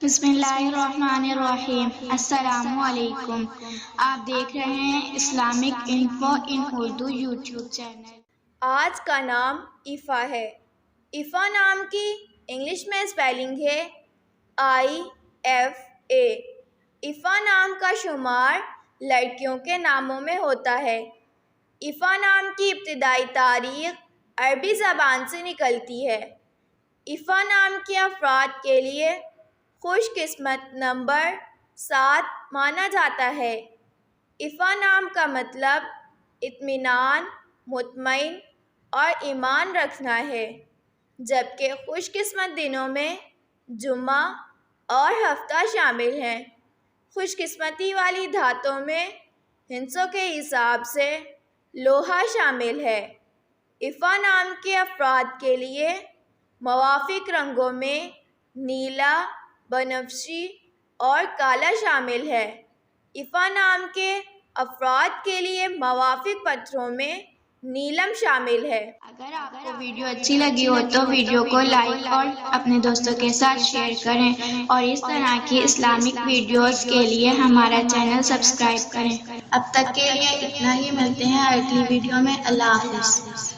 بسم اللہ الرحمن الرحیم۔ السلام علیکم۔ آپ دیکھ رہے ہیں اسلامک انفو ان اردو یوٹیوب چینل۔ آج کا نام ایفا ہے۔ ایفا نام کی انگلش میں اسپیلنگ ہے IFA۔ ایفا نام کا شمار لڑکیوں کے ناموں میں ہوتا ہے۔ ایفا نام کی ابتدائی تاریخ عربی زبان سے نکلتی ہے۔ ایفا نام کے افراد کے لیے خوش قسمت نمبر 7 مانا جاتا ہے۔ ایفا نام کا مطلب اطمینان، مطمئن اور ایمان رکھنا ہے، جبکہ خوش قسمت دنوں میں جمعہ اور ہفتہ شامل ہیں۔ خوش قسمتی والی دھاتوں میں ہندسوں کے حساب سے لوہا شامل ہے۔ ایفا نام کے افراد کے لیے موافق رنگوں میں نیلا، بنفشی اور کالا شامل ہے۔ ایفا نام کے افراد کے لیے موافق پتھروں میں نیلم شامل ہے۔ اگر آپ کو ویڈیو اچھی لگی ہو تو ویڈیو کو لائک اور اپنے دوستوں کے ساتھ شیئر کریں، اور اس طرح کی اسلامک ویڈیوز کے لیے ہمارا چینل سبسکرائب کریں۔ اب تک کے لیے اتنا ہی، ملتے ہیں اگلی ویڈیو میں۔ اللہ حافظ۔